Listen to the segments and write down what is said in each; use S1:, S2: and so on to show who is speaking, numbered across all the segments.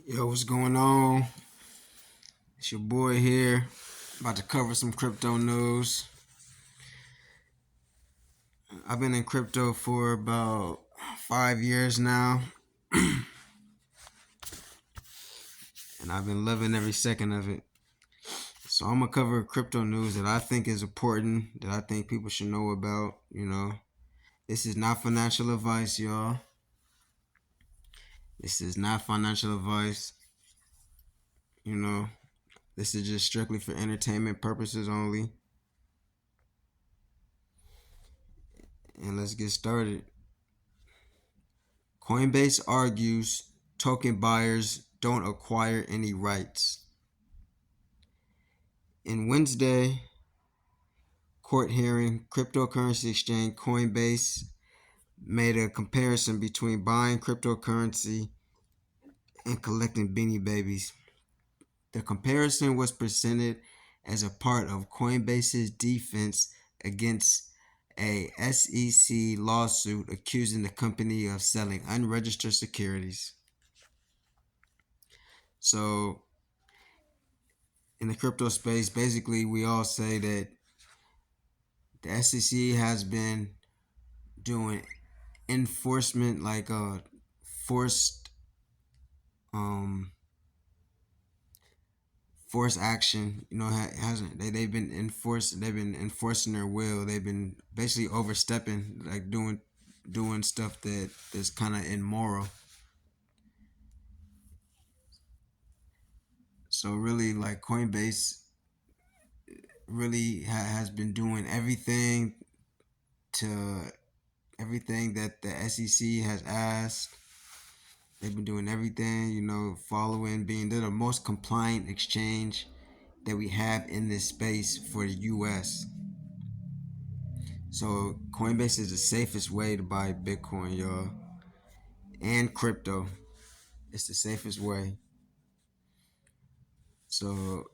S1: Yo, what's going on? It's your boy here. About to cover some crypto news. I've been in crypto for about 5 years now, and I've been loving every second of it. So I'm gonna cover crypto news that I think is important, that I think people should know about. This is not financial advice, y'all. This is not financial advice. You know, this is just strictly for entertainment purposes only. And let's get started. Coinbase argues token buyers don't acquire any rights. In Wednesday court hearing, cryptocurrency exchange Coinbase made a comparison between buying cryptocurrency and collecting beanie babies. The comparison was presented as a part of Coinbase's defense against a SEC lawsuit accusing the company of selling unregistered securities. So, in the crypto space, basically, we all say that the SEC has been doing enforcement, like forced um forced action. Hasn't they've been enforcing their will. They've been basically overstepping, like doing stuff that's kind of immoral. So really, like, Coinbase really has been doing to everything that the SEC has asked. They've been doing everything, following, they're the most compliant exchange that we have in this space for the US. So Coinbase is the safest way to buy Bitcoin, y'all, and crypto. It's the safest way. So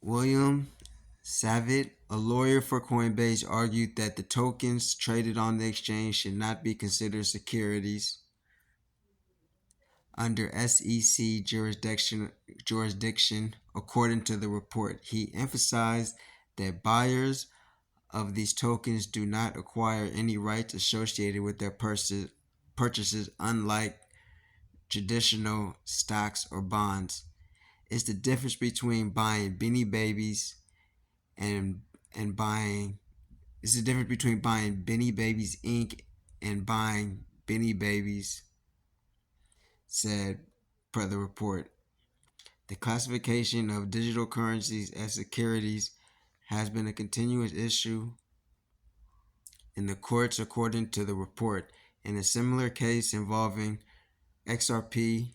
S1: William Savitt, a lawyer for Coinbase, argued that the tokens traded on the exchange should not be considered securities under SEC jurisdiction. According to the report, he emphasized that buyers of these tokens do not acquire any rights associated with their purchases, unlike traditional stocks or bonds. It's the difference between buying Beanie Babies and buying. It's the difference between buying Beanie Babies Inc. and buying Beanie Babies, said per the report. The classification of digital currencies as securities has been a continuous issue in the courts, according to the report. In a similar case involving XRP,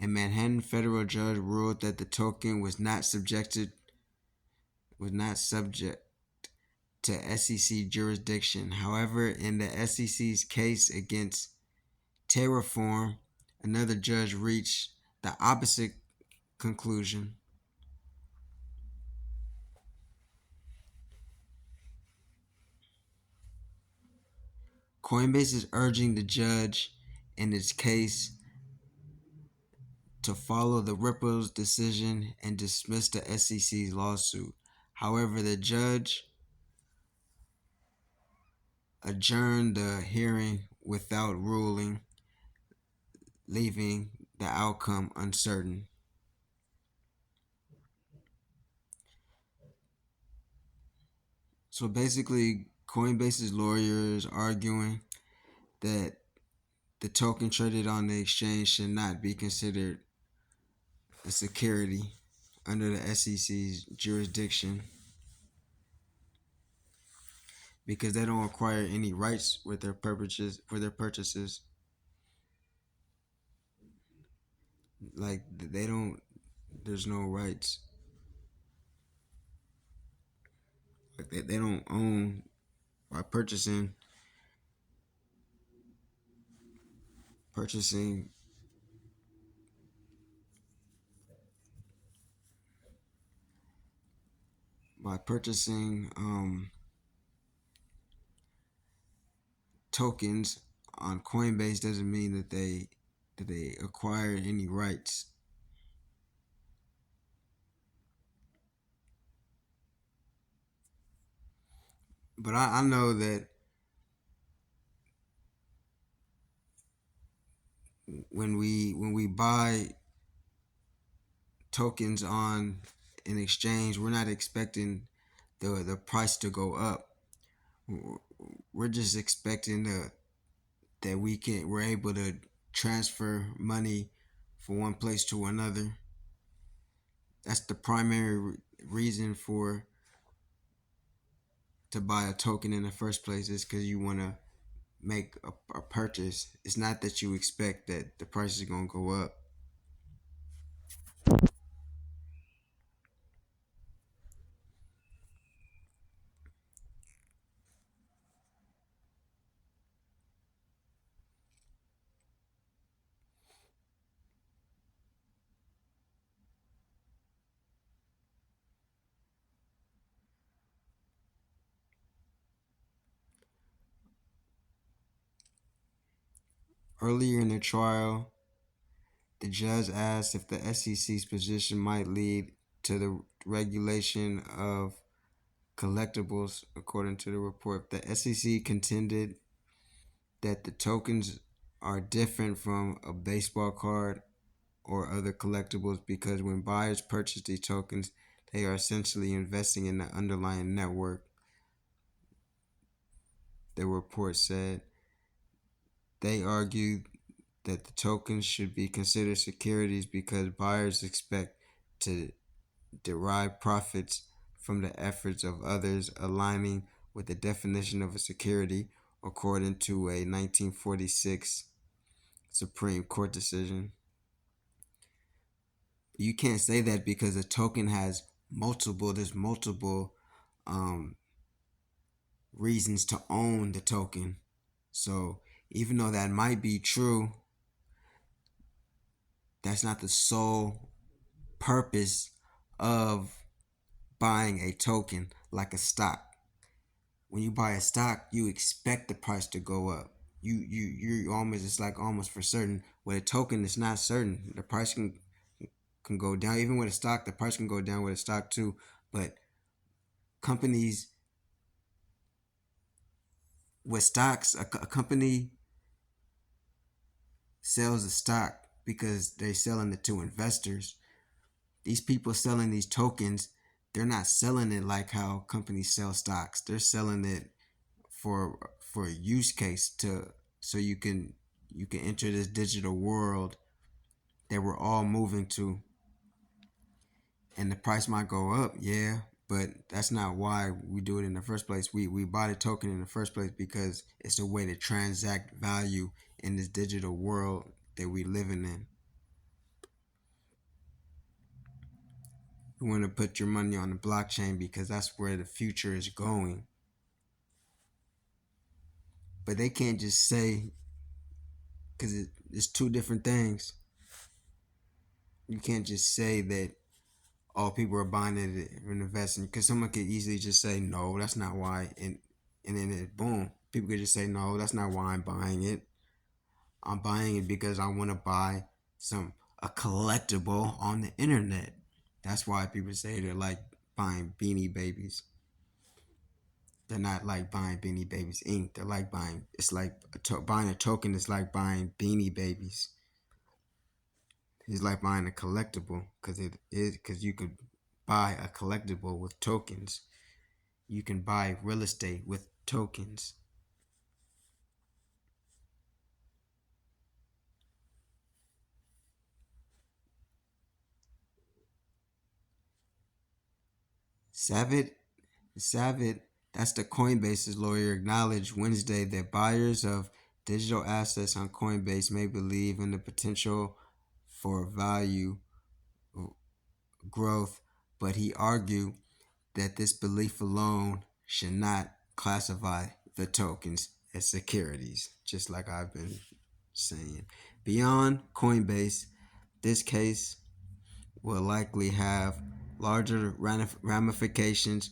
S1: a Manhattan federal judge ruled that the token was not subject to SEC jurisdiction. However, in the SEC's case against Terraform, another judge reached the opposite conclusion. Coinbase is urging the judge in its case to follow the Ripple's decision and dismiss the SEC's lawsuit. However, the judge adjourned the hearing without ruling, leaving the outcome uncertain. So basically, Coinbase's lawyers arguing that the token traded on the exchange should not be considered a security under the SEC's jurisdiction because they don't acquire any rights with their purchases for their purchases. Like, they don't. There's no rights. Like, they don't own by purchasing by purchasing tokens on Coinbase doesn't mean that Do they acquire any rights? But I know that when we buy tokens on an exchange, we're not expecting the price to go up. We're just expecting that we're able to transfer money from one place to another. That's the primary reason for to buy a token in the first place, is because you want to make a purchase. It's not that you expect that the price is going to go up. Earlier in the trial, the judge asked if the SEC's position might lead to the regulation of collectibles. According to the report, the SEC contended that the tokens are different from a baseball card or other collectibles because when buyers purchase these tokens, they are essentially investing in the underlying network. The report said they argued that the tokens should be considered securities because buyers expect to derive profits from the efforts of others, aligning with the definition of a security according to a 1946 Supreme Court decision. You can't say that because a token has there's multiple um, reasons to own the token. So even though that might be true, that's not the sole purpose of buying a token like a stock. When you buy a stock, you expect the price to go up. You almost, it's like almost for certain. With a token, it's not certain. The price can go down. Even with a stock, the price can go down with a stock too. But companies with stocks, a company sells a stock because they're selling it to investors. These people selling these tokens, they're not selling it like how companies sell stocks. They're selling it for a use case, to so you can enter this digital world that we're all moving to. And the price might go up, yeah, but that's not why we do it in the first place. We buy the token in the first place because it's a way to transact value in this digital world that we living in. You want to put your money on the blockchain because that's where the future is going. But they can't just say, because it's two different things. You can't just say that all people are buying it and investing, because someone could easily just say no, that's not why, and then boom, people could just say no, that's not why I'm buying it. I'm buying it because I want to buy some a collectible on the internet. That's why people say they're like buying Beanie Babies. They're not like buying Beanie Babies Inc. They're like buying. It's like buying a token is like buying Beanie Babies. It's like buying a collectible because you could buy a collectible with tokens. You can buy real estate with tokens. Savit, Savit, that's the Coinbase's lawyer, acknowledged Wednesday that buyers of digital assets on Coinbase may believe in the potential for value growth, but he argued that this belief alone should not classify the tokens as securities, just like I've been saying. Beyond Coinbase, this case will likely have larger ramifications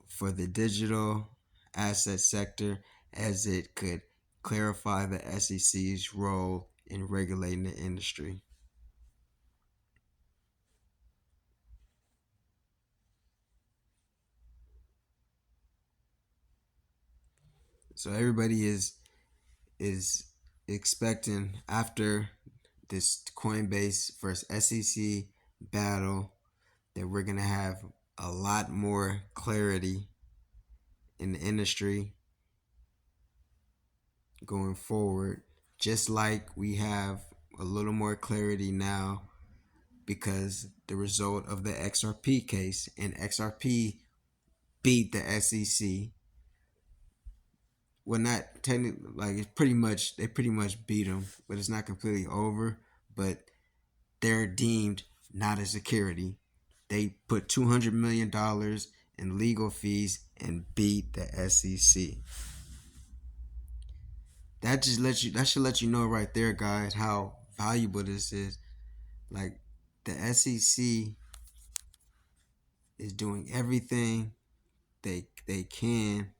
S1: for the digital asset sector, as it could clarify the SEC's role in regulating the industry. So everybody is expecting after this Coinbase versus SEC battle that we're gonna have a lot more clarity in the industry going forward, just like we have a little more clarity now because the result of the XRP case, and XRP beat the SEC. Well, not technically, like it's pretty much they pretty much beat them, but it's not completely over. But they're deemed not a security. They put $200 million in legal fees and beat the SEC. That should let you know right there, guys, how valuable this is. Like the SEC is doing everything they can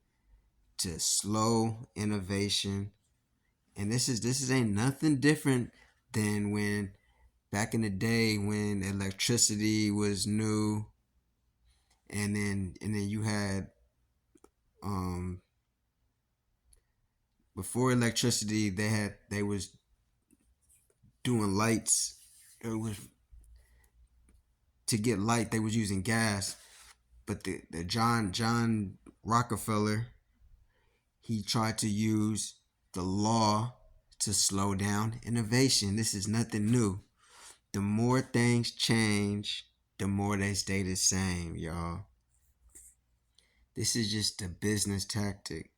S1: to slow innovation, and this is ain't nothing different than when back in the day when electricity was new, and then you had um before electricity they was doing lights. It was to get light they was using gas, but the John Rockefeller, he tried to use the law to slow down innovation. This is nothing new. The more things change, the more they stay the same, y'all. This is just a business tactic.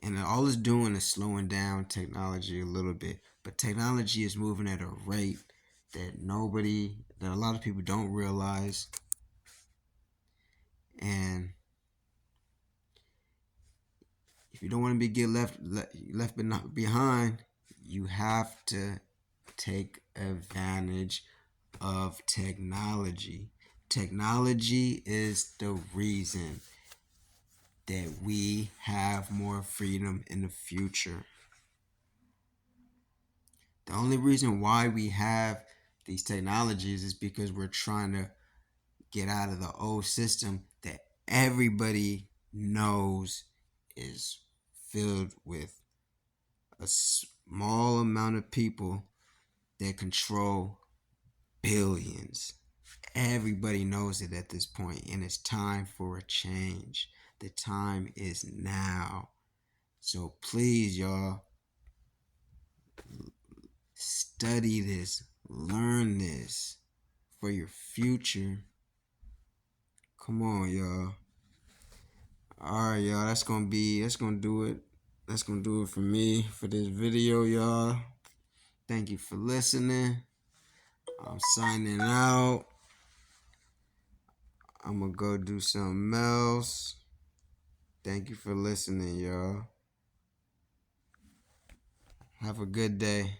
S1: And all it's doing is slowing down technology a little bit. But technology is moving at a rate that a lot of people don't realize. And if you don't want to be get left behind, you have to take advantage of technology. Technology is the reason that we have more freedom in the future. The only reason why we have these technologies is because we're trying to get out of the old system that everybody knows is filled with a small amount of people that control billions. Everybody knows it at this point, and it's time for a change. The time is now. So please, y'all, study this, learn this for your future. Come on, y'all. All right, y'all. That's gonna do it. That's gonna do it for me for this video, y'all. Thank you for listening. I'm signing out. I'm gonna go do something else. Thank you for listening, y'all. Have a good day.